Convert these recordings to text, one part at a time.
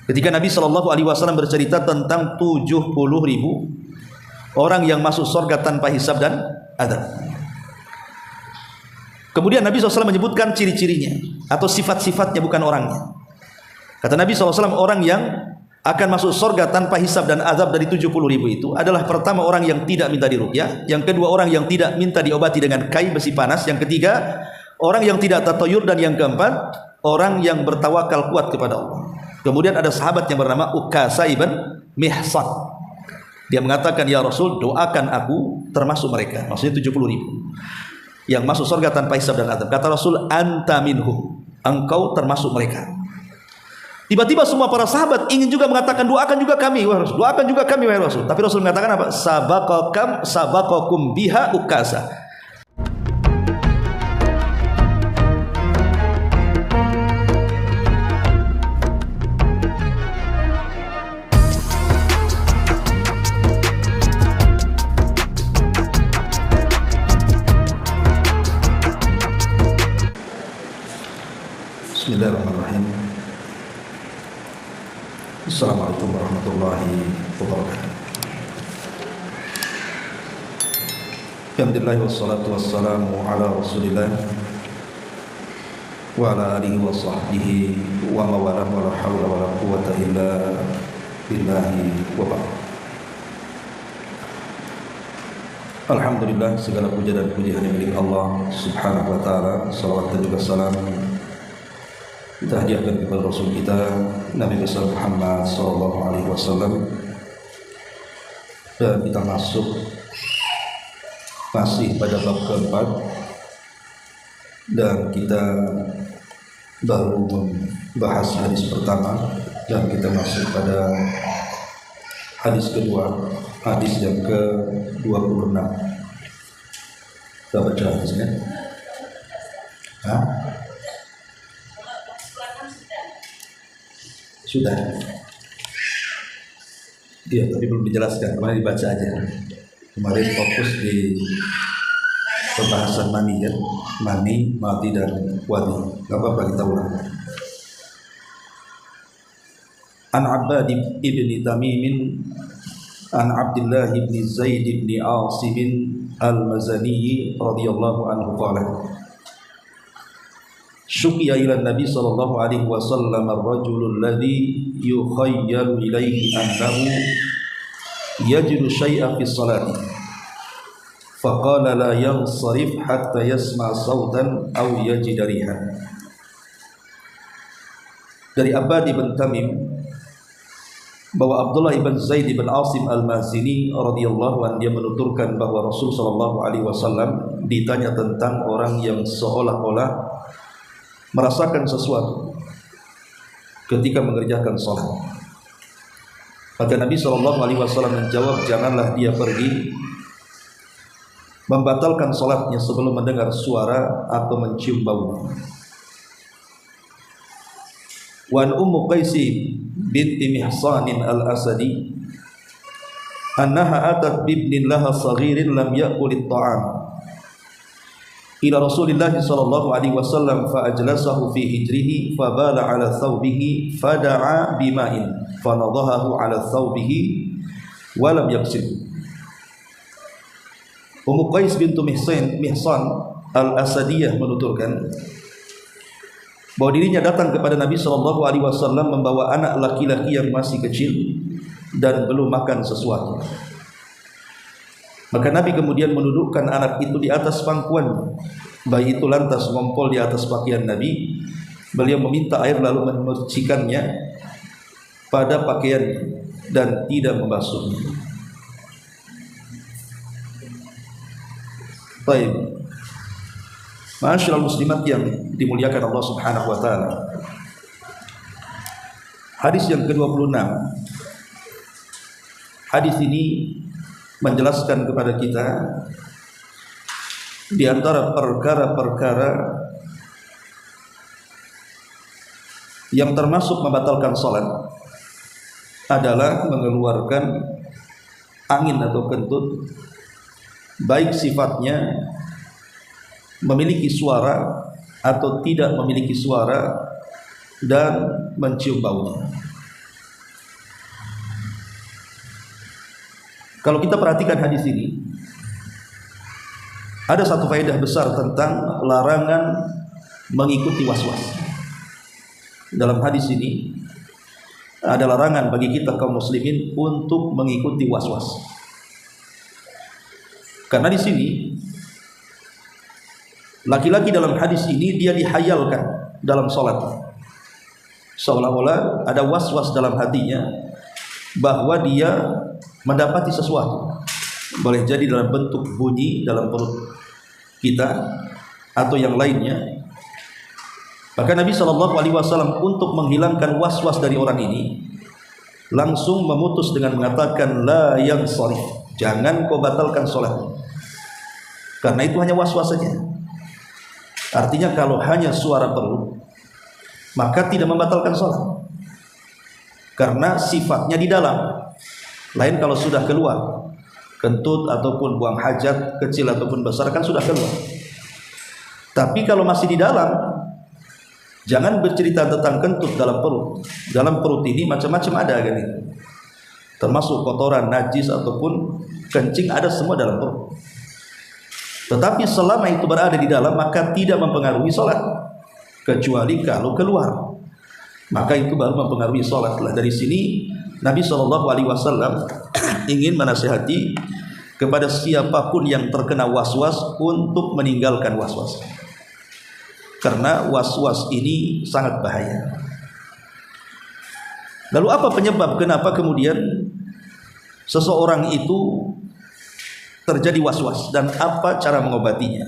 Ketika Nabi SAW bercerita tentang 70.000 orang yang masuk surga tanpa hisab dan adab. Kemudian Nabi SAW menyebutkan ciri-cirinya atau sifat-sifatnya, bukan orangnya. Kata Nabi SAW, orang yang akan masuk surga tanpa hisab dan azab dari 70.000 itu adalah pertama orang yang tidak minta diruqyah, yang kedua orang yang tidak minta diobati dengan kain besi panas, yang ketiga orang yang tidak tatayur, dan yang keempat orang yang bertawakal kuat kepada Allah. Kemudian ada sahabat yang bernama Ukasha ibn Mihsan. Dia mengatakan, ya Rasul, doakan aku termasuk mereka. Maksudnya 70.000 yang masuk surga tanpa hisab dan azab. Kata Rasul, anta minhum, engkau termasuk mereka. Tiba-tiba semua para sahabat ingin juga mengatakan, doakan juga kami wahai Rasul, doakan juga kami wahai Rasul. Tapi Rasul mengatakan apa? Sabaqakum biha Ukasha. Bismillahirrahmanirrahim. Assalamualaikum warahmatullahi wabarakatuh. Alhamdulillah wassalatu wassalamu ala Rasulillah wa ala alihi wa sahbihi wa mawalah wa la hawla wa la quwwata illa billahi wa ba'd. Alhamdulillah, segala puja dan puji hanya milik Allah Subhanahu wa taala. Salawat dan juga salam kita hadiahkan kepada Rasul kita Nabi besar Muhammad sallallahu alaihi wasallam. Dan kita masih pada bab keempat, dan kita baru membahas hadis pertama, dan kita masuk pada hadis kedua, hadis yang ke-26. Kita baca hadisnya. Sudah. Iya, tapi belum dijelaskan. Kemarin dibaca aja. Kemarin fokus di pembahasan mani, ya. Mani, mati, dan wadi. Gak apa-apa, kita ulang. An Abbad ibn Tamim an Abdullah ibn Zaid ibn Asim al-Mazani radhiyallahu anhu qala syukiya ila Nabi sallallahu alaihi wasallam ar-rajul alladhi yukhayyalu ilayhi annahu yajidu syai'a fi salati faqala la yansarif hatta yasma' sautan aw yajida rihan. Dari Abbad ibn Tamim bahwa Abdullah ibn Zaid ibn Asim al-Mazini radhiyallahu anhu, dia menuturkan bahwa Rasul sallallahu alaihi wasallam ditanya tentang orang yang seolah-olah merasakan sesuatu ketika mengerjakan salat. Maka Nabi SAW menjawab, janganlah dia pergi membatalkan salatnya sebelum mendengar suara atau mencium bau. Wan Ummu Qaisi binti Mihsanin al-Asadi annaha atat bibnin laha saghirin lam ya'kul at-ta'am ila Rasulillah sallallahu alaihi wasallam fa ajlasahu fi hijrihi fa bala ala thawbihi fada'a bima'in fa nadahahu ala thawbihi wa lam yaghsil. Ummu Qais bintu Mihsan al-Asadiyah menuturkan bahwa dirinya datang kepada Nabi sallallahu alaihi wasallam membawa anak laki-laki yang masih kecil dan belum makan sesuatu. Maka Nabi kemudian menundukkan anak itu di atas pangkuan. Bayi itu lantas ngompol di atas pakaian Nabi. Beliau meminta air lalu memercikannya pada pakaian dan tidak membasuhnya. Baik. Ma'asyiral muslimat yang dimuliakan Allah Subhanahu wa taala. Hadis yang ke-26. Hadis ini menjelaskan kepada kita di antara perkara-perkara yang termasuk membatalkan salat adalah mengeluarkan angin atau kentut, baik sifatnya memiliki suara atau tidak memiliki suara, dan mencium baunya. Kalau kita perhatikan hadis ini, ada satu faedah besar tentang larangan mengikuti waswas. Dalam hadis ini ada larangan bagi kita kaum muslimin untuk mengikuti waswas. Karena di sini laki-laki dalam hadis ini dia dihayalkan dalam salat. Seolah-olah ada waswas dalam hatinya bahwa dia mendapati sesuatu. Boleh jadi dalam bentuk bunyi dalam perut kita atau yang lainnya. Maka Nabi SAW untuk menghilangkan was-was dari orang ini langsung memutus dengan mengatakan la yansarif, jangan kau batalkan sholat, karena itu hanya was-was saja. Artinya kalau hanya suara perut maka tidak membatalkan sholat, karena sifatnya di dalam. Lain kalau sudah keluar, kentut ataupun buang hajat kecil ataupun besar kan sudah keluar. Tapi kalau masih di dalam, jangan bercerita tentang kentut dalam perut. Dalam perut ini macam-macam ada kan itu. Termasuk kotoran, najis ataupun kencing ada semua dalam perut. Tetapi selama itu berada di dalam maka tidak mempengaruhi sholat, kecuali kalau keluar, maka itu baru mempengaruhi sholat. Dari sini Nabi SAW ingin menasihati kepada siapapun yang terkena was-was untuk meninggalkan was-was, karena was-was ini sangat bahaya. Lalu apa penyebab kenapa kemudian seseorang itu terjadi was-was dan apa cara mengobatinya?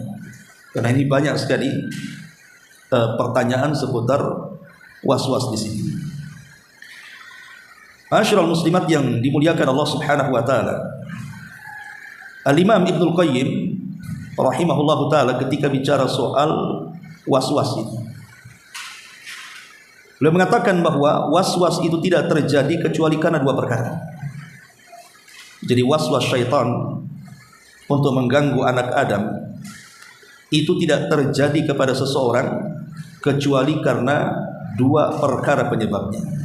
Karena ini banyak sekali pertanyaan seputar was-was di sini. Masyiral muslimat yang dimuliakan Allah Subhanahu wa taala. Al-Imam Ibnul Qayyim rahimahullahu taala ketika bicara soal was-was ini, beliau mengatakan bahwa was-was itu tidak terjadi kecuali karena dua perkara. Jadi was-was syaitan untuk mengganggu anak Adam itu tidak terjadi kepada seseorang kecuali karena dua perkara penyebabnya.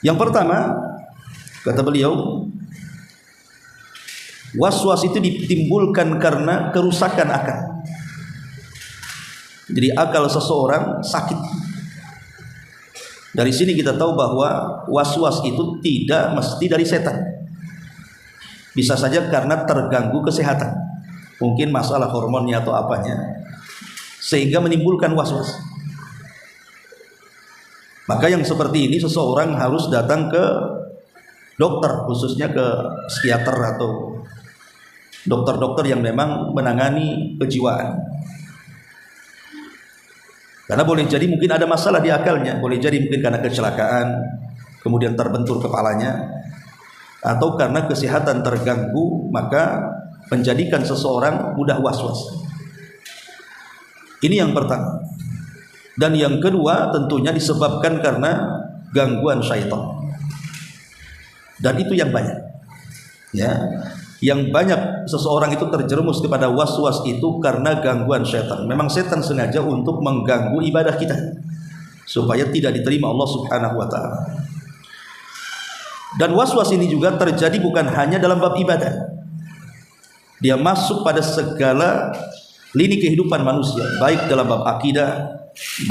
Yang pertama, kata beliau, was-was itu ditimbulkan karena kerusakan akal. Jadi akal seseorang sakit. Dari sini kita tahu bahwa was-was itu tidak mesti dari setan. Bisa saja karena terganggu kesehatan, mungkin masalah hormonnya atau apanya, sehingga menimbulkan was-was. Maka yang seperti ini seseorang harus datang ke dokter, khususnya ke psikiater atau dokter-dokter yang memang menangani kejiwaan. Karena boleh jadi mungkin ada masalah di akalnya, boleh jadi mungkin karena kecelakaan kemudian terbentur kepalanya, atau karena kesehatan terganggu maka menjadikan seseorang mudah was-was. Ini yang pertama. Dan yang kedua tentunya disebabkan karena gangguan syaitan. Dan itu yang banyak. Ya, yang banyak seseorang itu terjerumus kepada was-was itu karena gangguan syaitan. Memang setan sengaja untuk mengganggu ibadah kita supaya tidak diterima Allah Subhanahu wa taala. Dan was-was ini juga terjadi bukan hanya dalam bab ibadah. Dia masuk pada segala lini kehidupan manusia, baik dalam bab akidah,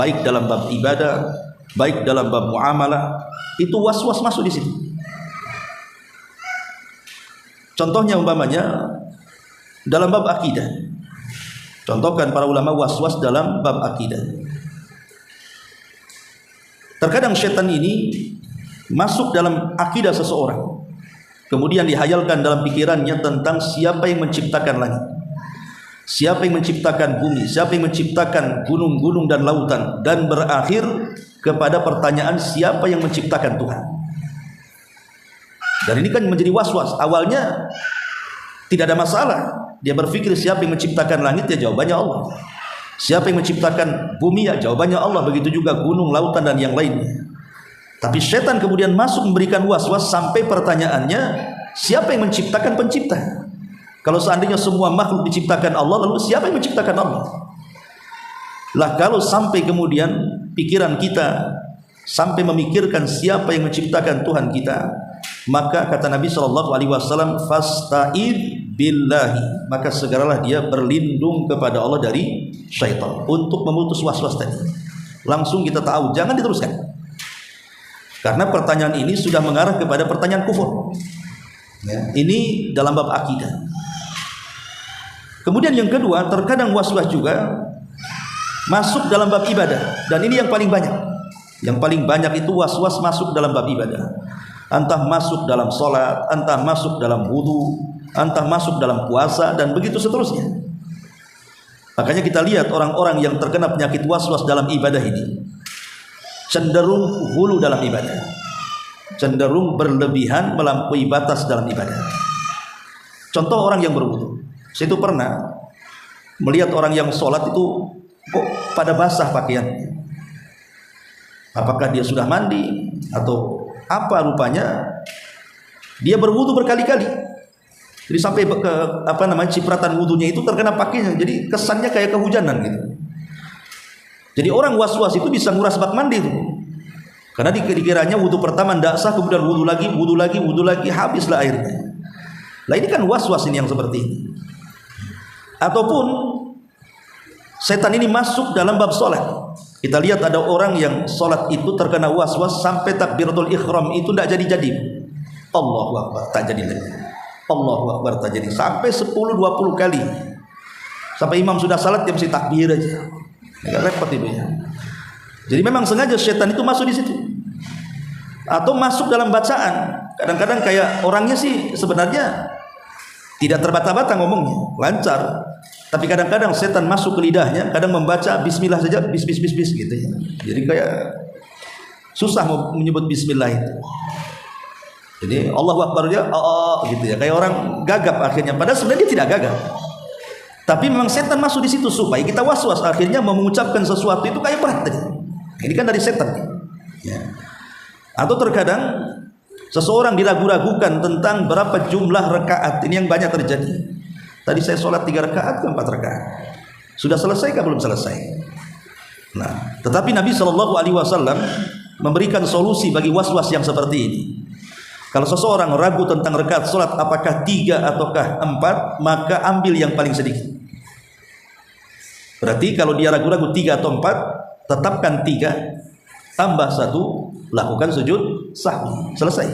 baik dalam bab ibadah, baik dalam bab muamalah, itu was-was masuk di situ. Contohnya umpamanya dalam bab akidah. Contohkan para ulama was-was dalam bab akidah. Terkadang syaitan ini masuk dalam akidah seseorang, kemudian dihayalkan dalam pikirannya tentang siapa yang menciptakan langit, siapa yang menciptakan bumi, siapa yang menciptakan gunung-gunung dan lautan, dan berakhir kepada pertanyaan siapa yang menciptakan Tuhan. Dan ini kan menjadi was-was. Awalnya tidak ada masalah, dia berpikir siapa yang menciptakan langit, ya jawabannya Allah. Siapa yang menciptakan bumi, ya jawabannya Allah. Begitu juga gunung, lautan dan yang lainnya. Tapi setan kemudian masuk memberikan was-was sampai pertanyaannya siapa yang menciptakan pencipta. Kalau seandainya semua makhluk diciptakan Allah, lalu siapa yang menciptakan Allah? Lah kalau sampai kemudian pikiran kita sampai memikirkan siapa yang menciptakan Tuhan kita, maka kata Nabi SAW, fasta'id billahi, maka segeralah dia berlindung kepada Allah dari syaitan untuk memutus was-was tadi. Langsung kita tahu, jangan diteruskan, karena pertanyaan ini sudah mengarah kepada pertanyaan kufur ya. Ini dalam bab akidah. Kemudian yang kedua, terkadang was-was juga masuk dalam bab ibadah, dan ini yang paling banyak. Yang paling banyak itu was-was masuk dalam bab ibadah. Entah masuk dalam sholat, entah masuk dalam wudu, entah masuk dalam puasa, dan begitu seterusnya. Makanya kita lihat orang-orang yang terkena penyakit was-was dalam ibadah ini cenderung hulu dalam ibadah, cenderung berlebihan melampaui batas dalam ibadah. Contoh orang yang berwudu. Saya itu pernah melihat orang yang sholat itu kok pada basah pakaiannya. Apakah dia sudah mandi atau apa, rupanya dia berwudu berkali-kali. Jadi sampai ke cipratan wudunya itu terkena pakainya. Jadi kesannya kayak kehujanan gitu. Jadi orang was-was itu bisa nguras bak mandi itu. Karena dikiranya wudu pertama tidak sah, kemudian wudu lagi, habislah airnya. Lah ini kan was-was ini yang seperti ini. Ataupun setan ini masuk dalam bab sholat. Kita lihat ada orang yang sholat itu terkena was-was sampai takbiratul ihram itu tidak jadi-jadi. Allahu Akbar, tak jadi lagi. Allahu Akbar, tak jadi. Sampai 10-20 kali. Sampai imam sudah salat dia mesti takbir aja. Agak repot itu ya. Jadi memang sengaja setan itu masuk di situ. Atau masuk dalam bacaan. Kadang-kadang kayak orangnya sih sebenarnya tidak terbata-bata ngomongnya, lancar. Tapi kadang-kadang setan masuk ke lidahnya, kadang membaca bismillah saja, bis gitu ya. Jadi kayak susah mau menyebut bismillah itu. Jadi Allahu Akbar aja, gitu ya. Kayak orang gagap akhirnya, padahal sebenarnya dia tidak gagap. Tapi memang setan masuk di situ supaya kita was-was, akhirnya mau mengucapkan sesuatu itu kayak berat tadi. Ini kan dari setan. Ya. Atau terkadang seseorang diragu-ragukan tentang berapa jumlah rakaat. Ini yang banyak terjadi. Tadi saya sholat 3 rakaat ke 4 rakaat. Sudah selesai kah belum selesai? Nah, tetapi Nabi SAW memberikan solusi bagi was-was yang seperti ini. Kalau seseorang ragu tentang rakaat sholat apakah 3 ataukah 4, maka ambil yang paling sedikit. Berarti kalau dia ragu-ragu 3 atau 4, tetapkan 3 tambah 1, lakukan sujud sahwi, selesai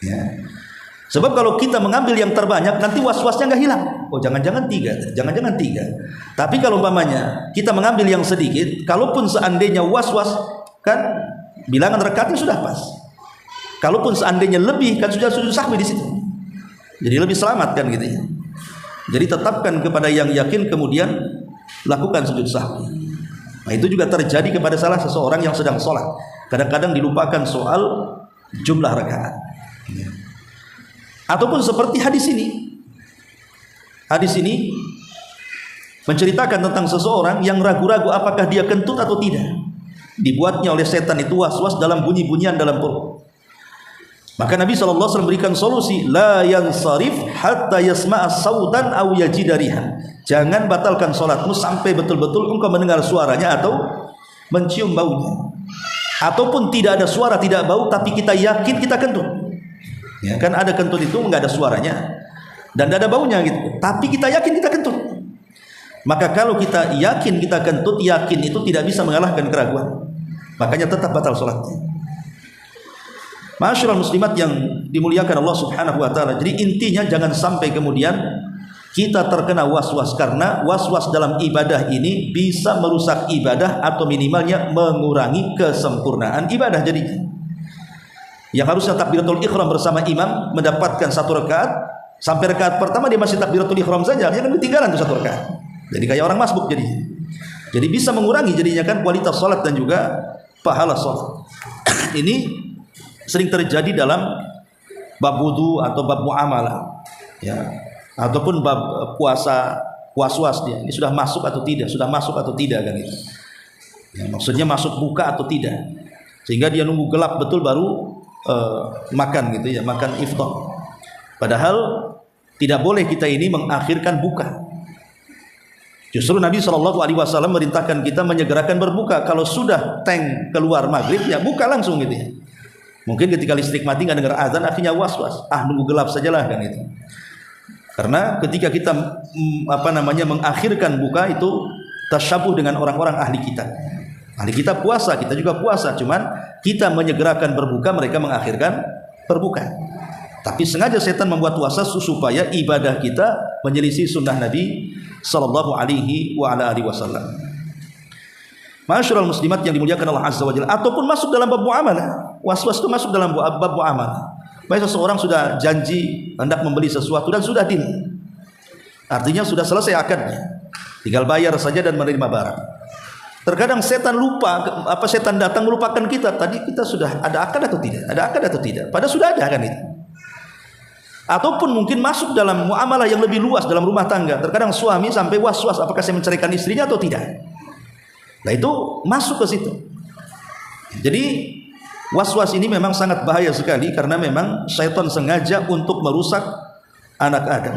ya. Sebab kalau kita mengambil yang terbanyak, nanti was-wasnya nggak hilang. Oh, jangan-jangan 3, jangan-jangan 3. Tapi kalau umpamanya kita mengambil yang sedikit, kalaupun seandainya was-was, kan bilangan rakaatnya sudah pas. Kalaupun seandainya lebih, kan sudah sujud sahwi di situ. Jadi lebih selamat kan gitu ya. Jadi tetapkan kepada yang yakin, kemudian lakukan sujud sahwi. Nah, itu juga terjadi kepada salah seseorang yang sedang sholat. Kadang-kadang dilupakan soal jumlah rakaat. Ataupun seperti hadis ini. Hadis ini menceritakan tentang seseorang yang ragu-ragu apakah dia kentut atau tidak. Dibuatnya oleh setan itu was-was dalam bunyi-bunyian dalam perut. Maka Nabi SAW memberikan solusi, la yansarif hatta yasma'a sautan aw yajida rihan. Jangan batalkan salatmu sampai betul-betul engkau mendengar suaranya atau mencium baunya. Ataupun tidak ada suara, tidak bau, tapi kita yakin kita kentut. Ya, kan ada kentut itu nggak ada suaranya dan tidak ada baunya gitu. Tapi kita yakin kita kentut. Maka kalau kita yakin kita kentut, yakin itu tidak bisa mengalahkan keraguan. Makanya tetap batal salatnya. Ma'asyiral muslimat yang dimuliakan Allah Subhanahu wa taala. Jadi intinya jangan sampai kemudian kita terkena was-was, karena was-was dalam ibadah ini bisa merusak ibadah atau minimalnya mengurangi kesempurnaan ibadah. Jadi yang harusnya takbiratul ihram bersama imam mendapatkan 1 rakaat, sampai rakaat pertama dia masih takbiratul ihram saja, dia kan ketinggalan tuh 1 rakaat. Jadi kayak orang masbuk jadi. Jadi bisa mengurangi jadinya kan kualitas salat dan juga pahala salat. Ini sering terjadi dalam bab wudu atau bab muamalah. Ya. Ataupun bab puasa, was-was dia. Ini sudah masuk atau tidak? Sudah masuk atau tidak kan itu. Ya, maksudnya masuk buka atau tidak. Sehingga dia nunggu gelap betul baru makan gitu ya, makan iftar. Padahal tidak boleh kita ini mengakhirkan buka. Justru Nabi SAW merintahkan kita menyegerakan berbuka. Kalau sudah keluar maghrib ya buka langsung gitu ya. Mungkin ketika listrik mati nggak dengar azan, akhirnya was-was. Nunggu gelap sajalah kan itu. Karena ketika kita mengakhirkan buka itu tasyabuh dengan orang-orang ahli kita. Ahli kita puasa, kita juga puasa, cuman kita menyegerakan berbuka, mereka mengakhirkan berbuka. Tapi sengaja setan membuat puasa supaya ibadah kita menyelisih sunnah Nabi sallallahu alaihi wa ala alihi wasallam. Masyaallah muslimat yang dimuliakan Allah Azza wa Jalla, ataupun masuk dalam bab muamalah. Was-was itu masuk dalam bab muamalah. Baik, seseorang sudah janji hendak membeli sesuatu dan sudah deal. Artinya sudah selesai akadnya. Tinggal bayar saja dan menerima barang. Terkadang setan lupa, setan datang melupakan kita. Tadi kita sudah ada akad atau tidak? Ada akad atau tidak? Padahal sudah ada kan itu. Ataupun mungkin masuk dalam muamalah yang lebih luas dalam rumah tangga. Terkadang suami sampai was-was apakah saya menceraikan istrinya atau tidak. Nah itu masuk ke situ. Jadi was-was ini memang sangat bahaya sekali karena memang syaitan sengaja untuk merusak anak Adam.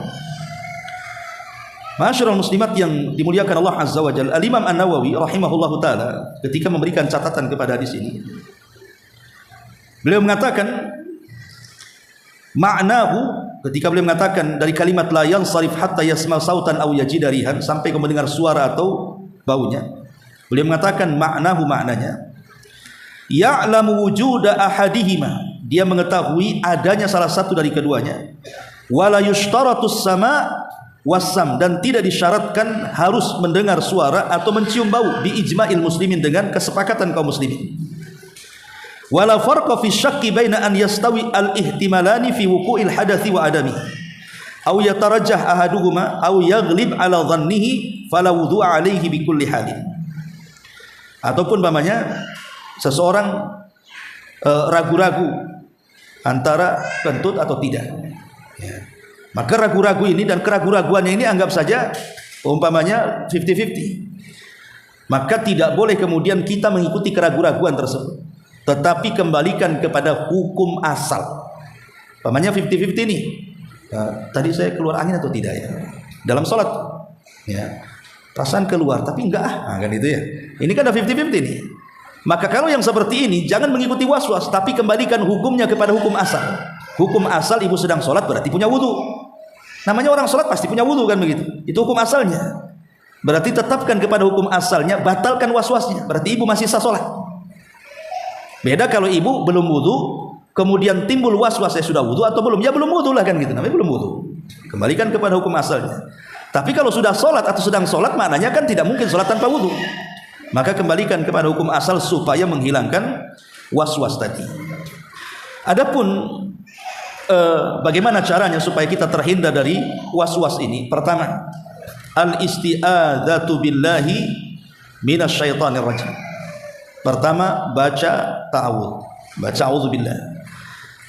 Masyaallah muslimat yang dimuliakan Allah Azza wa Jalla, Al-Imam An-Nawawi rahimahullahu taala ketika memberikan catatan kepada hadis ini, beliau mengatakan ma'nahu, ketika beliau mengatakan dari kalimat la yansarif hatta yasma sautan aw yajida rihan, sampai kamu mendengar suara atau baunya, beliau mengatakan ma'nahu, maknanya ya'lamu wujuda ahadihima, dia mengetahui adanya salah satu dari keduanya, wala yushtaratus sama wasam, dan tidak disyaratkan harus mendengar suara atau mencium bau, bi ijma'il muslimin, dengan kesepakatan kaum muslimin. Wala farqa fi syakki baina an yastawi al ihtimalani fi wuqu'il hadathi wa adami aw yatarajjah ahaduhuma aw yaghlib ala dhannihi fala wudu'a alaihi bi kulli halin. Ataupun umpamanya seseorang ragu-ragu antara kentut atau tidak, ya. Maka ragu-ragu ini dan keraguan-raguannya ini anggap saja umpamanya 50-50. Maka tidak boleh kemudian kita mengikuti keraguan-raguan tersebut, tetapi kembalikan kepada hukum asal. Umpamanya 50-50 ini, tadi saya keluar angin atau tidak ya dalam sholat, ya, perasaan keluar tapi enggak kan itu ya. Ini kan ada 50-50 nih. Maka kalau yang seperti ini jangan mengikuti was-was, tapi kembalikan hukumnya kepada hukum asal. Hukum asal, ibu sedang sholat berarti punya wudu. Namanya orang sholat pasti punya wudu kan begitu. Itu hukum asalnya. Berarti tetapkan kepada hukum asalnya, batalkan was-wasnya. Berarti ibu masih sah sholat. Beda kalau ibu belum wudu, kemudian timbul was-was, saya sudah wudu atau belum? Ya belum wudu lah kan gitu. Namanya belum wudu. Kembalikan kepada hukum asalnya. Tapi kalau sudah sholat atau sedang sholat, maknanya kan tidak mungkin sholat tanpa wudu. Maka kembalikan kepada hukum asal supaya menghilangkan was-was tadi. Adapun bagaimana caranya supaya kita terhindar dari was-was ini? Pertama, al-isti'adzatu billahi minasyaitonir rajim. Pertama, baca ta'awudz, baca auzubillah.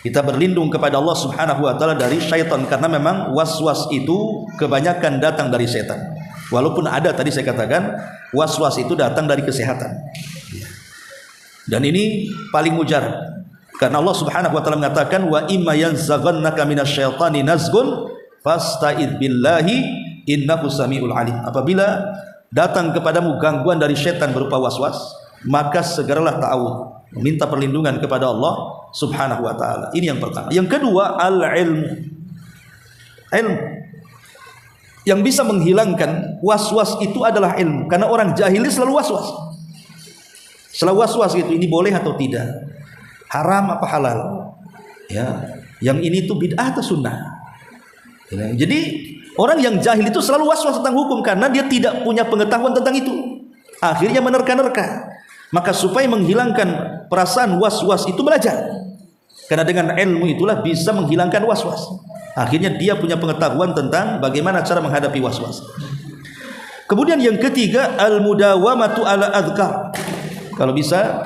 Kita berlindung kepada Allah Subhanahu wa taala dari syaitan, karena memang was-was itu kebanyakan datang dari setan. Walaupun ada tadi saya katakan was-was itu datang dari kesehatan. Dan ini paling mujarab. Karena Allah Subhanahu wa taala mengatakan wa imma yanzaghannaka minasyaitani nazghun fasta'idz billahi innahu samiul alim. Apabila datang kepadamu gangguan dari setan berupa was-was, maka segeralah ta'awudz, meminta perlindungan kepada Allah Subhanahu wa taala. Ini yang pertama. Yang kedua, al-ilmu. Ilmu. Yang bisa menghilangkan was-was itu adalah ilmu. Karena orang jahil selalu was-was. Selalu was-was gitu, ini boleh atau tidak? Haram apa halal? Ya, yang ini tuh bid'ah atau sunnah? Ya, jadi orang yang jahil itu selalu was-was tentang hukum karena dia tidak punya pengetahuan tentang itu. Akhirnya menerka-nerka. Maka supaya menghilangkan perasaan was-was itu belajar. Karena dengan ilmu itulah bisa menghilangkan was-was. Akhirnya dia punya pengetahuan tentang bagaimana cara menghadapi was-was. Kemudian yang ketiga, al-mudawamatu ala adzkar. Kalau bisa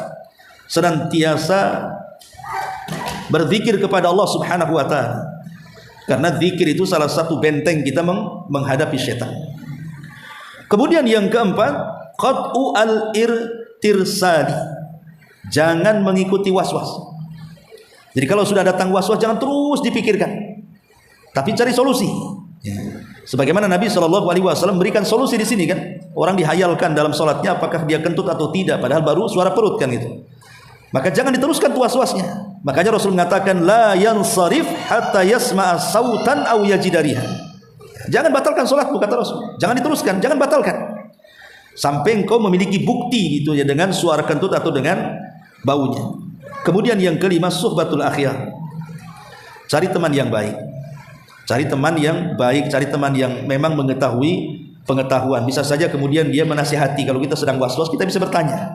senantiasa berzikir kepada Allah Subhanahu wa taala. Karena zikir itu salah satu benteng kita menghadapi setan. Kemudian yang keempat, qat'u al-irtirsali. Jangan mengikuti was-was. Jadi kalau sudah datang was-was jangan terus dipikirkan, tapi cari solusi. Ya. Sebagaimana Nabi SAW memberikan solusi di sini kan, orang dihayalkan dalam sholatnya apakah dia kentut atau tidak, padahal baru suara perut kan gitu. Maka jangan diteruskan was-wasnya, Makanya Rasul mengatakan la yansarif hatta yasma'a sautan aw yajidariha. Jangan batalkan salatmu kata Rasul. Jangan diteruskan, jangan batalkan. Sampai engkau memiliki bukti gitu ya dengan suara kentut atau dengan baunya. Kemudian yang kelima, suhbatul akhyar. Cari teman yang baik. Cari teman yang baik, cari teman yang memang mengetahui pengetahuan. Bisa saja kemudian dia menasihati. Kalau kita sedang was-was, kita bisa bertanya.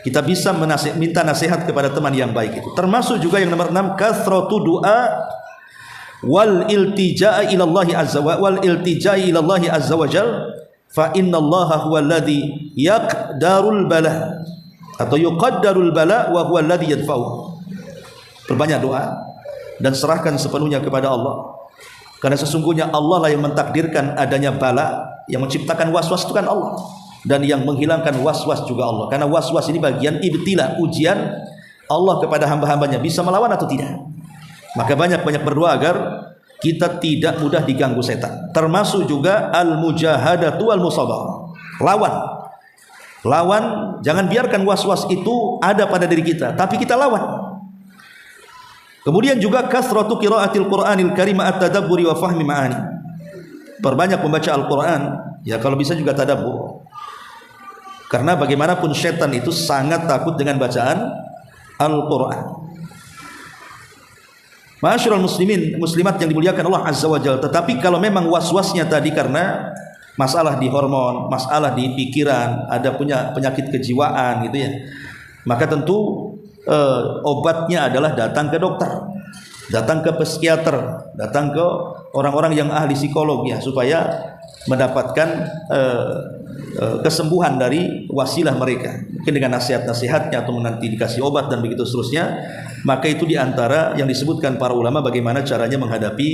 Kita bisa minta nasihat kepada teman yang baik itu. Termasuk juga yang nomor 6, kathratu du'a wal iltija'a ila Allah azza wa jal, fa innallaha huwal ladzi yaqdarul bala atau yuqaddarul bala wa huwal ladzi yadfa'u. Perbanyak doa dan serahkan sepenuhnya kepada Allah. Karena sesungguhnya Allah lah yang mentakdirkan adanya bala, yang menciptakan was-was itu kan Allah. Dan yang menghilangkan was-was juga Allah. Karena was-was ini bagian ibtila, ujian Allah kepada hamba-hambanya, bisa melawan atau tidak. Maka banyak-banyak berdoa agar kita tidak mudah diganggu setan. Termasuk juga al-mujahadatu al-musabah. Lawan, jangan biarkan was-was itu ada pada diri kita, tapi kita lawan. Kemudian juga kasratu qiraatil Qur'anil Karim at-tadabburi wa fahmi ma'ani. Perbanyak membaca Al-Qur'an, ya kalau bisa juga tadabbur. Karena bagaimanapun setan itu sangat takut dengan bacaan Al-Quran. Ma'asyiral muslimin, muslimat yang dimuliakan Allah azza wa jalla. Tetapi kalau memang was-wasnya tadi karena masalah di hormon, masalah di pikiran, ada punya penyakit kejiwaan gitu ya, maka tentu obatnya adalah datang ke dokter, datang ke psikiater, datang ke orang-orang yang ahli psikolog ya, supaya mendapatkan kesembuhan dari wasilah mereka, mungkin dengan nasihat-nasihatnya atau nanti dikasih obat dan begitu seterusnya. Maka itu diantara yang disebutkan para ulama bagaimana caranya menghadapi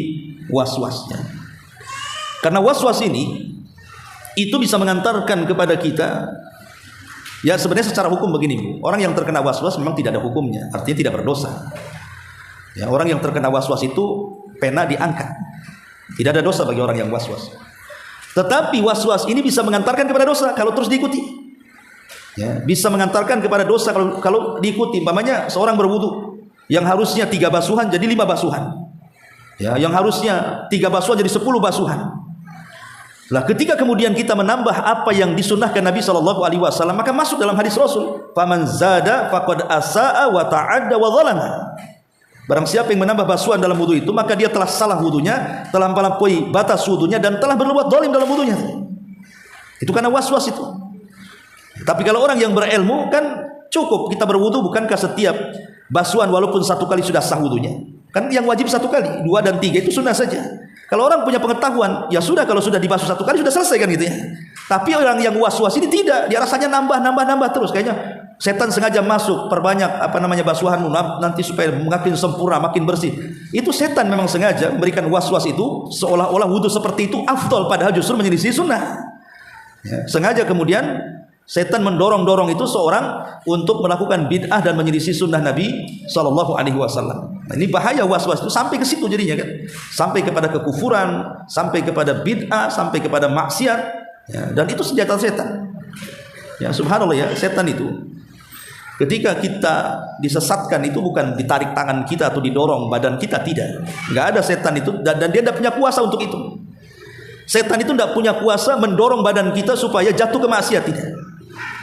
was-wasnya. Karena was-was ini itu bisa mengantarkan kepada kita, ya sebenarnya secara hukum begini Bu, orang yang terkena was-was memang tidak ada hukumnya, artinya tidak berdosa ya. Orang yang terkena was-was itu pena diangkat, tidak ada dosa bagi orang yang was-was. Tetapi was-was ini bisa mengantarkan kepada dosa kalau terus diikuti. Ya, bisa mengantarkan kepada dosa kalau diikuti. Umpamanya seorang berwudu yang harusnya 3 basuhan jadi 5 basuhan. Ya, yang harusnya 3 basuhan jadi 10 basuhan. Lah ketika kemudian kita menambah apa yang disunnahkan Nabi SAW, maka masuk dalam hadis Rasul, faman zada faqad asaa wa ta'adda wa zalama. Barang siapa yang menambah basuhan dalam wudu itu, maka dia telah salah wudunya, telah melampaui batas wudunya, dan telah berbuat zalim dalam wudunya. Itu karena was-was itu. Tapi kalau orang yang berilmu kan cukup kita berwudu, bukankah setiap basuhan walaupun 1 kali sudah sah wudunya? Kan yang wajib 1 kali, 2 dan 3 itu sunnah saja. Kalau orang punya pengetahuan, ya sudah, kalau sudah dibasuh 1 kali sudah selesai kan gitu ya. Tapi orang yang was-was ini tidak, dia rasanya nambah terus, kayaknya setan sengaja masuk, perbanyak basuhan nanti supaya makin sempurna, makin bersih. Itu setan memang sengaja memberikan was-was itu seolah-olah wudu seperti itu afdal, padahal justru menyelisih sunnah. Ya, sengaja kemudian setan mendorong itu seorang untuk melakukan bid'ah dan menyelisih sunnah Nabi SAW. Nah, ini bahaya was-was itu sampai ke situ jadinya kan, sampai kepada kekufuran, sampai kepada bid'ah, sampai kepada maksiat. Ya, dan itu senjata setan. Ya subhanallah ya, setan itu ketika kita disesatkan itu bukan ditarik tangan kita atau didorong badan kita, tidak. Nggak ada setan itu, dan dia tidak punya kuasa untuk itu. Setan itu tidak punya kuasa mendorong badan kita supaya jatuh ke maksiat, tidak.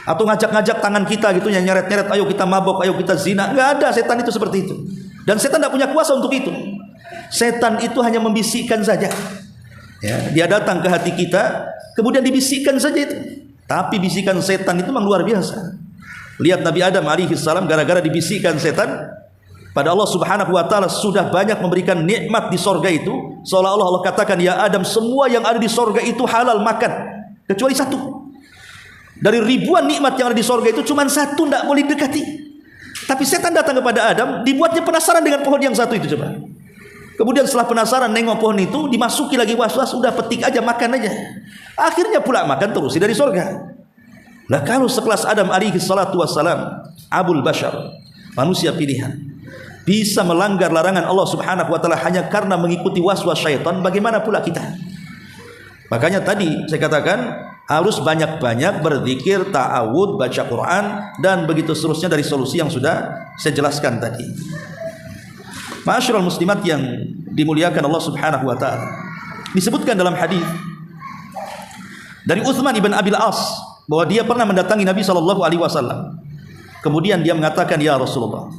Atau ngajak-ngajak tangan kita gitu, yang nyeret-nyeret, ayo kita mabok, ayo kita zina. Nggak ada setan itu seperti itu. Dan setan tidak punya kuasa untuk itu. Setan itu hanya membisikkan saja. Ya, dia datang ke hati kita, kemudian dibisikkan saja itu. Tapi bisikan setan itu memang luar biasa. Lihat Nabi Adam alaihissalam, gara-gara dibisikkan setan pada Allah subhanahu wa ta'ala sudah banyak memberikan nikmat di sorga itu, seolah-olah Allah katakan, ya Adam, semua yang ada di sorga itu halal makan kecuali 1. Dari ribuan nikmat yang ada di sorga itu cuma 1 tidak boleh dekati. Tapi setan datang kepada Adam, dibuatnya penasaran dengan pohon yang 1 itu. Coba kemudian setelah penasaran nengok pohon itu, dimasuki lagi was-was, udah petik aja, makan aja. Akhirnya pula makan terus dari sorga. Nah kalau sekelas Adam alaihi salatu wassalam, Abul Bashar, manusia pilihan, bisa melanggar larangan Allah subhanahu wa ta'ala hanya karena mengikuti was-was syaitan, bagaimana pula kita? Makanya tadi saya katakan harus banyak-banyak berzikir, ta'awud, baca Quran, dan begitu seterusnya dari solusi yang sudah saya jelaskan tadi. Ma'asyiral muslimat yang dimuliakan Allah Subhanahu wa taala. Disebutkan dalam hadis dari Utsman ibn Abil As bahwa dia pernah mendatangi Nabi sallallahu alaihi wasallam. Kemudian dia mengatakan, "Ya Rasulullah,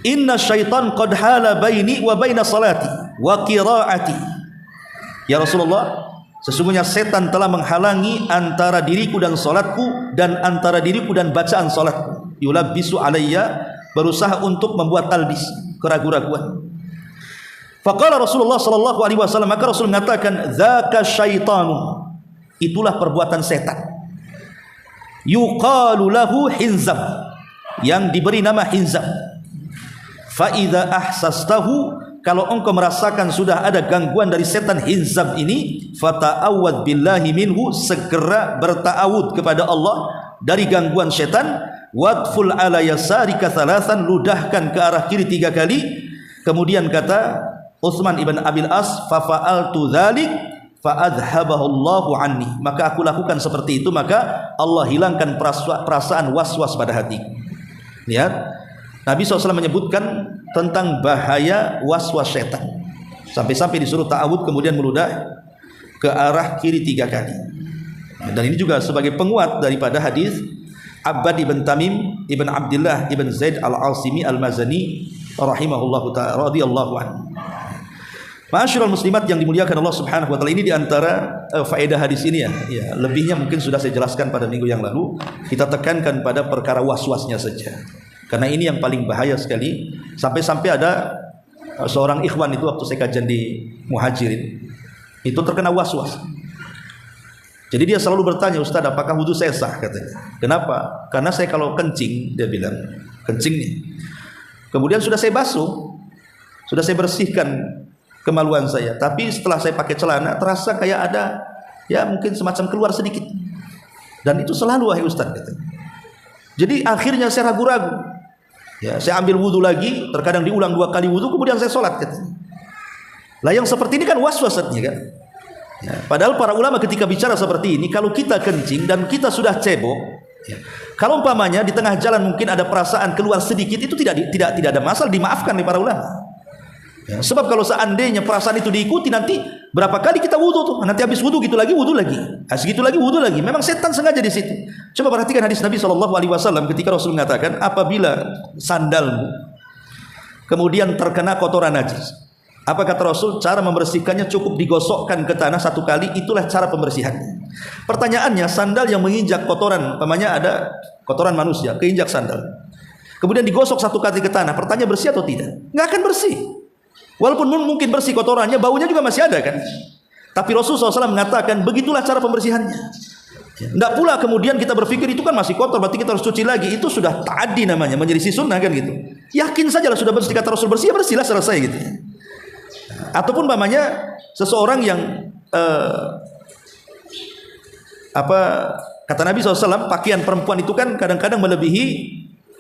inna syaitan qad hala baini wa baina salati wa qiraati." Ya Rasulullah, sesungguhnya setan telah menghalangi antara diriku dan salatku dan antara diriku dan bacaan salatku. Yulabbisu alayya, berusaha untuk membuat talbis, keraguan-raguan. Faqala Rasulullah sallallahu alaihi wasallam, maka Rasul mengatakan, "Dzaka syaitanu." Itulah perbuatan setan. Yuqalu lahu Hinzam, yang diberi nama Hinzam. Fa idza ahsastahu, kalau engkau merasakan sudah ada gangguan dari setan Hinzam ini, fata'awwad billahi minhu, segera berta'awud kepada Allah dari gangguan setan. Wadful ala yasarika thalathan, ludahkan ke arah kiri 3 kali. Kemudian kata Utsman ibn Abil As, fa fa'altu dzalik fa adhabahu Allahu anni, maka aku lakukan seperti itu, maka Allah hilangkan perasaan was-was pada hatiku. Lihat, Nabi SAW menyebutkan tentang bahaya was-was setan, sampai-sampai disuruh ta'awud kemudian meludah ke arah kiri 3 kali. Dan ini juga sebagai penguat daripada hadis Abbad ibn Tamim ibn Abdullah ibn Zaid al-Asimi al-Mazani rahimahullahu ta'ala radhiyallahu anhu. Ma'asyiral muslimat yang dimuliakan Allah Subhanahu wa taala, ini diantara faedah hadis ini ya. Lebihnya mungkin sudah saya jelaskan pada minggu yang lalu. Kita tekankan pada perkara was-wasnya saja. Karena ini yang paling bahaya sekali. Sampai-sampai ada seorang ikhwan itu waktu saya kajian di Muhajirin, itu terkena was-was. Jadi dia selalu bertanya, "Ustaz, apakah wudu saya sah?" katanya. "Kenapa?" "Karena saya kalau kencing," dia bilang, "kencing nih. Kemudian sudah saya basuh, sudah saya bersihkan kemaluan saya, tapi setelah saya pakai celana terasa kayak ada ya mungkin semacam keluar sedikit, dan itu selalu, wahai Ustaz," katanya. Jadi akhirnya saya ragu-ragu, ya saya ambil wudu lagi, terkadang diulang 2 kali wudu, kemudian saya sholat, katanya. Lah yang seperti ini kan was-wasnya kan ya. Padahal para ulama ketika bicara seperti ini, kalau kita kencing dan kita sudah cebok ya, kalau umpamanya di tengah jalan mungkin ada perasaan keluar sedikit, itu tidak ada masalah, dimaafkan oleh para ulama. Ya, sebab kalau seandainya perasaan itu diikuti, nanti berapa kali kita wudu tuh, nanti habis wudu gitu lagi, wudu lagi, segitu lagi, wudu lagi. Memang setan sengaja di situ. Coba perhatikan hadis Nabi sallallahu alaihi wasallam ketika Rasul mengatakan, apabila sandalmu kemudian terkena kotoran najis, apa kata Rasul? Cara membersihkannya cukup digosokkan ke tanah 1 kali, itulah cara pembersihannya. Pertanyaannya, sandal yang menginjak kotoran, umpamanya ada kotoran manusia keinjak sandal, kemudian digosok 1 kali ke tanah, pertanyaan bersih atau tidak? Nggak akan bersih. Walaupun mungkin bersih kotorannya, baunya juga masih ada kan. Tapi Rasulullah SAW mengatakan begitulah cara pembersihannya. Tidak pula kemudian kita berpikir itu kan masih kotor, berarti kita harus cuci lagi. Itu sudah ta'addi namanya, menyelisih sunnah kan gitu. Yakin sajalah sudah bersih, kata Rasul, bersih, bersihlah, selesai gitu. Ataupun namanya seseorang yang kata Nabi SAW, pakaian perempuan itu kan kadang-kadang melebihi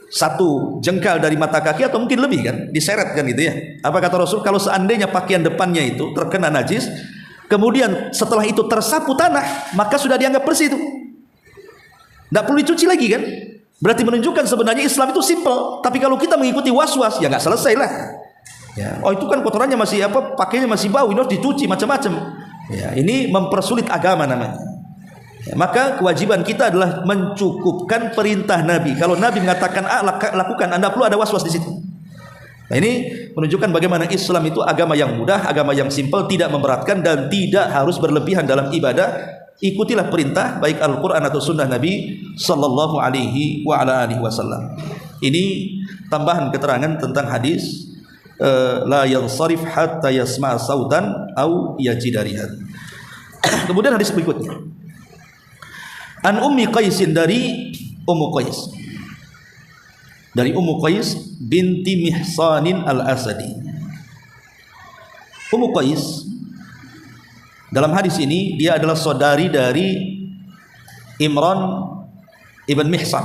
1 jengkal dari mata kaki atau mungkin lebih kan, diseret kan gitu ya. Apa kata Rasul? Kalau seandainya pakaian depannya itu terkena najis, kemudian setelah itu tersapu tanah, maka sudah dianggap bersih itu, tidak perlu dicuci lagi kan. Berarti menunjukkan sebenarnya Islam itu simple. Tapi kalau kita mengikuti was-was, ya nggak selesai lah ya. Oh itu kan kotorannya masih pakainya masih bau, ini harus dicuci macam-macam ya. Ini mempersulit agama namanya. Maka kewajiban kita adalah mencukupkan perintah Nabi. Kalau Nabi mengatakan A, lakukan, Anda perlu ada was-was di situ. Nah ini menunjukkan bagaimana Islam itu agama yang mudah, agama yang simpel, tidak memberatkan dan tidak harus berlebihan dalam ibadah. Ikutilah perintah baik Al-Quran atau Sunnah Nabi Sallallahu Alaihi Wasallam. Ini tambahan keterangan tentang hadis la yansarif hatta yasma' sautan au yajidarihan. Kemudian hadis berikutnya, An Ummi Qaisin, dari Ummu Qais, dari Ummu Qais binti Mihsanin al-Asadi. Ummu Qais dalam hadis ini dia adalah saudari dari Imran ibn Mihsan,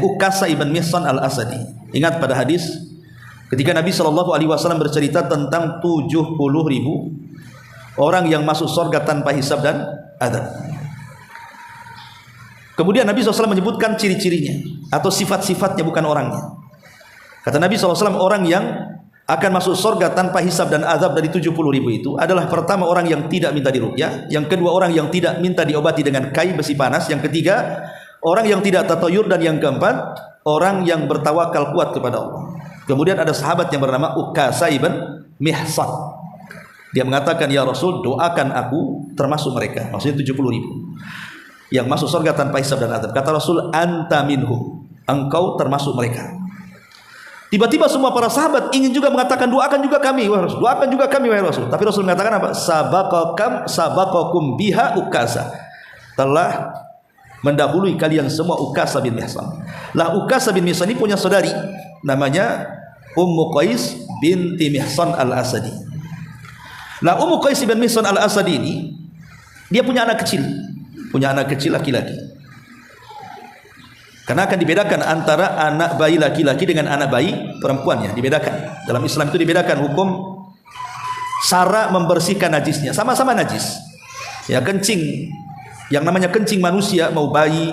Ukasa ibn Mihsan al-Asadi. Ingat pada hadis ketika Nabi SAW bercerita tentang 70.000 orang yang masuk surga tanpa hisab dan adab. Kemudian Nabi SAW menyebutkan ciri-cirinya atau sifat-sifatnya, bukan orangnya. Kata Nabi SAW, orang yang akan masuk surga tanpa hisab dan azab dari 70.000 itu adalah pertama orang yang tidak minta diruqyah, yang kedua orang yang tidak minta diobati dengan kain besi panas, yang ketiga orang yang tidak tatayur, dan yang keempat orang yang bertawakal kuat kepada Allah. Kemudian ada sahabat yang bernama Ukasha ibn Mihsan. Dia mengatakan, ya Rasul, doakan aku termasuk mereka. Maksudnya 70.000 yang masuk surga tanpa hisab dan azab. Kata Rasul, anta minhum, engkau termasuk mereka. Tiba-tiba semua para sahabat ingin juga mengatakan, doakan juga kami wahai Rasul, doakan juga kami wahai Rasul. Tapi Rasul mengatakan apa? Sabaqakum biha Ukasha, telah mendahului kalian semua Ukasha bin Mihsan. Lah Ukasha bin Mihsan ini punya saudari namanya Ummu Qais binti Mihsan al-Asadi. Lah Ummu Qais bin Mihsan al-Asadi ini dia punya anak kecil laki-laki. Karena akan dibedakan antara anak bayi laki-laki dengan anak bayi perempuan, ya, dibedakan. Dalam Islam itu dibedakan hukum cara membersihkan najisnya. Sama-sama najis. Ya, kencing, yang namanya kencing manusia, mau bayi,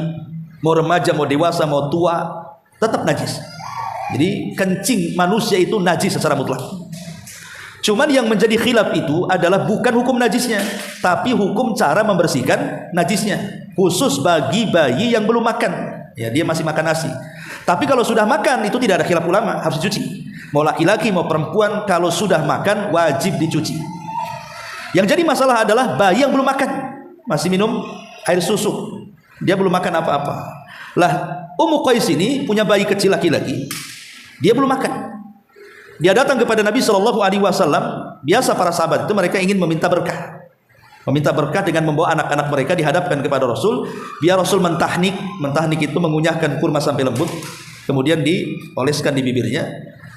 mau remaja, mau dewasa, mau tua, tetap najis. Jadi kencing manusia itu najis secara mutlak. Cuman yang menjadi khilaf itu adalah bukan hukum najisnya, tapi hukum cara membersihkan najisnya. Khusus bagi bayi yang belum makan, ya, dia masih makan nasi. Tapi kalau sudah makan itu tidak ada khilaf ulama, harus dicuci. Mau laki-laki mau perempuan, kalau sudah makan wajib dicuci. Yang jadi masalah adalah bayi yang belum makan, masih minum air susu, dia belum makan apa-apa. Lah Ummu Qais ini punya bayi kecil laki-laki, dia belum makan. Dia datang kepada Nabi SAW. Biasa para sahabat itu mereka ingin meminta berkah. Meminta berkah dengan membawa anak-anak mereka dihadapkan kepada Rasul, biar Rasul mentahnik. Mentahnik itu mengunyahkan kurma sampai lembut, kemudian dioleskan di bibirnya,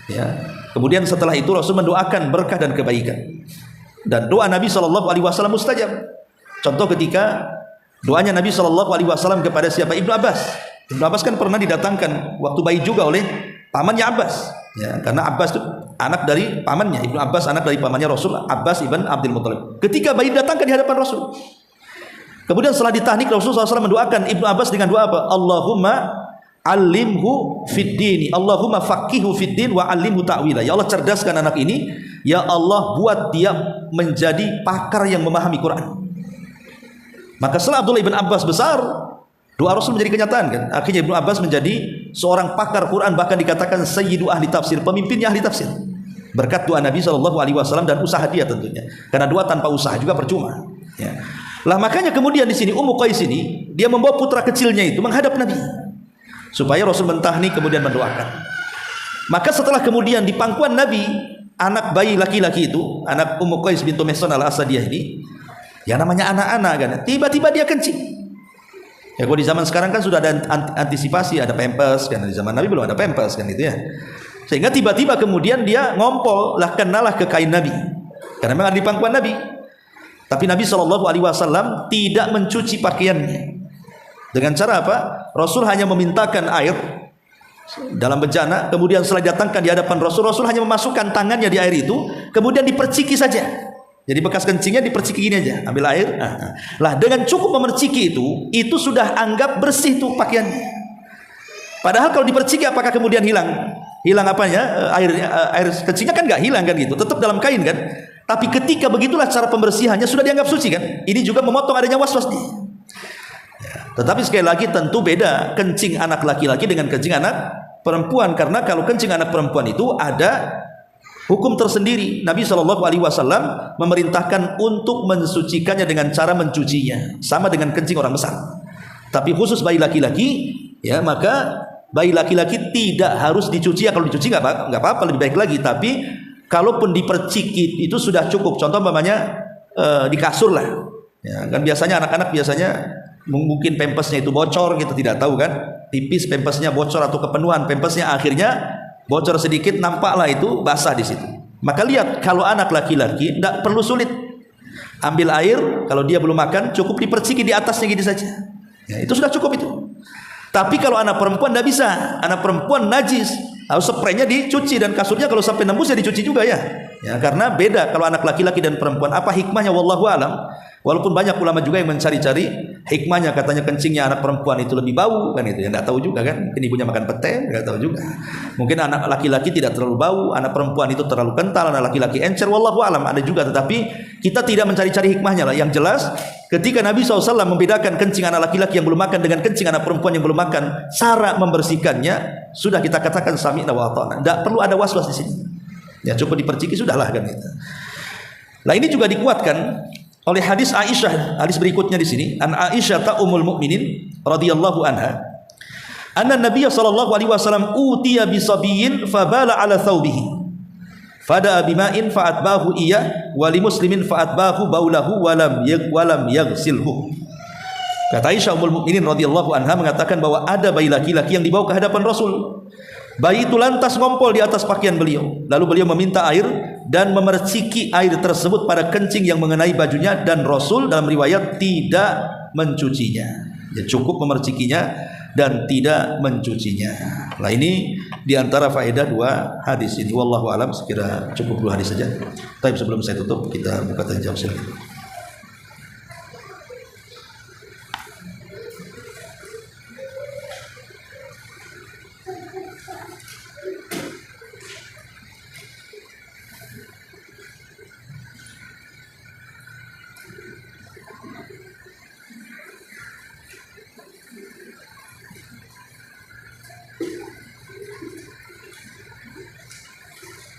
ya. Kemudian setelah itu Rasul mendoakan berkah dan kebaikan. Dan doa Nabi SAW mustajab. Contoh ketika doanya Nabi SAW kepada siapa? Ibnu Abbas. Ibnu Abbas kan pernah didatangkan waktu bayi juga oleh pamannya Abbas, ya, karena Abbas itu anak dari pamannya. Ibnu Abbas anak dari pamannya Rasul, Abbas ibn Abdul Muttalib. Ketika bayi datangkan di hadapan Rasul, kemudian setelah ditahnik Rasul SAW mendoakan Ibnu Abbas dengan doa apa? Allahumma alimhu fid dini, Allahumma faqihu fid din wa alimhu ta'wila. Ya Allah, cerdaskan anak ini, ya Allah, buat dia menjadi pakar yang memahami Quran. Maka setelah Abdullah ibn Abbas besar, doa Rasul menjadi kenyataan, kan? Akhirnya Ibnu Abbas menjadi seorang pakar Quran, bahkan dikatakan sayyidu ahli tafsir, pemimpinnya ahli tafsir. Berkat doa Nabi SAW dan usaha dia tentunya. Karena doa tanpa usaha juga percuma, ya. Lah makanya kemudian di sini Ummu Qais ini dia membawa putra kecilnya itu menghadap Nabi supaya Rasul mentahnik kemudian mendoakan. Maka setelah kemudian di pangkuan Nabi, anak bayi laki-laki itu, anak Ummu Qais bintu Mihsan al-Asadiyah ini, ya namanya anak-anak kan, tiba-tiba dia kencing. Ya, kalau di zaman sekarang kan sudah ada antisipasi, ada pampers, kan di zaman Nabi belum ada pampers, kan itu ya. Sehingga tiba-tiba kemudian dia ngompol, lah kenalah ke kain Nabi, karena memang ada di pangkuan Nabi. Tapi Nabi SAW tidak mencuci pakaiannya. Dengan cara apa? Rasul hanya memintakan air dalam bejana, kemudian setelah didatangkan di hadapan Rasul, Rasul hanya memasukkan tangannya di air itu, kemudian diperciki saja. Jadi bekas kencingnya diperciki gini aja, ambil air. Lah dengan cukup memerciki itu sudah anggap bersih tuh pakaiannya. Padahal kalau diperciki apakah kemudian hilang? Hilang apanya? Air kencingnya kan nggak hilang kan gitu, tetap dalam kain kan. Tapi ketika begitulah cara pembersihannya sudah dianggap suci kan. Ini juga memotong adanya was-was nih. Ya, tetapi sekali lagi tentu beda kencing anak laki-laki dengan kencing anak perempuan, karena kalau kencing anak perempuan itu ada hukum tersendiri. Nabi SAW memerintahkan untuk mensucikannya dengan cara mencucinya, sama dengan kencing orang besar. Tapi khusus bayi laki-laki, ya, maka bayi laki-laki tidak harus dicuci. Ya, kalau dicuci nggak apa-apa, lebih baik lagi. Tapi kalaupun diperciki itu sudah cukup. Contoh umpamanya di kasur lah, ya, kan biasanya anak-anak biasanya mungkin pempesnya itu bocor, kita tidak tahu kan, tipis pempesnya bocor atau kepenuhan pempesnya, akhirnya bocor sedikit, nampaklah itu basah di situ. Maka lihat, kalau anak laki-laki tidak perlu sulit, ambil air, kalau dia belum makan cukup diperciki di atasnya gitu saja, ya, itu sudah cukup itu. Tapi kalau anak perempuan tidak bisa, anak perempuan najis, harus spraynya dicuci, dan kasurnya kalau sampai nembus ya dicuci juga ya, ya, karena beda kalau anak laki-laki dan perempuan. Apa hikmahnya wallahu alam? Walaupun banyak ulama juga yang mencari-cari hikmahnya, katanya kencingnya anak perempuan itu lebih bau kan itu. Ya enggak tahu juga kan. Mungkin ibunya makan pete, enggak tahu juga. Mungkin anak laki-laki tidak terlalu bau, anak perempuan itu terlalu kental, anak laki-laki encer, wallahu alam, ada juga, tetapi kita tidak mencari-cari hikmahnya lah. Yang jelas ketika Nabi SAW membedakan kencing anak laki-laki yang belum makan dengan kencing anak perempuan yang belum makan, cara membersihkannya sudah kita katakan sami'na wa ata'na. Enggak perlu ada was-was di sini. Ya cukup diperciki sudahlah kan itu. Nah, ini juga dikuatkan oleh hadis Aisyah, hadis berikutnya di sini, an Aisyah ta ummul mukminin radhiyallahu anha, anna Nabiy sallallahu alaihi wasallam utiya bi sabiyyin fabala ala thawbihi, fada bima'in fa'atbahu iya wa li muslimin fa'atbahu baulahu walam yaghsilhu. Kata Aisyah ummul mukminin radhiyallahu anha mengatakan bahwa ada bayi laki-laki yang dibawa ke hadapan Rasul. Bayi itu lantas ngompol di atas pakaian beliau. Lalu beliau meminta air dan memerciki air tersebut pada kencing yang mengenai bajunya, dan Rasul dalam riwayat tidak mencucinya. Ya, cukup memercikinya dan tidak mencucinya. Nah, ini diantara faedah dua hadis ini. Wallahu alam, sekira cukup dua hadis saja. Tapi sebelum saya tutup, kita buka tanya jawab silakan.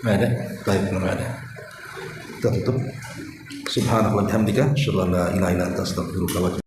Nggak ada? Baik, belum ada. Kita tutup. Subhanallah wa bihamdika, asyhadu an la ilaha illa anta, astaghfiruka wa atubu ilaik.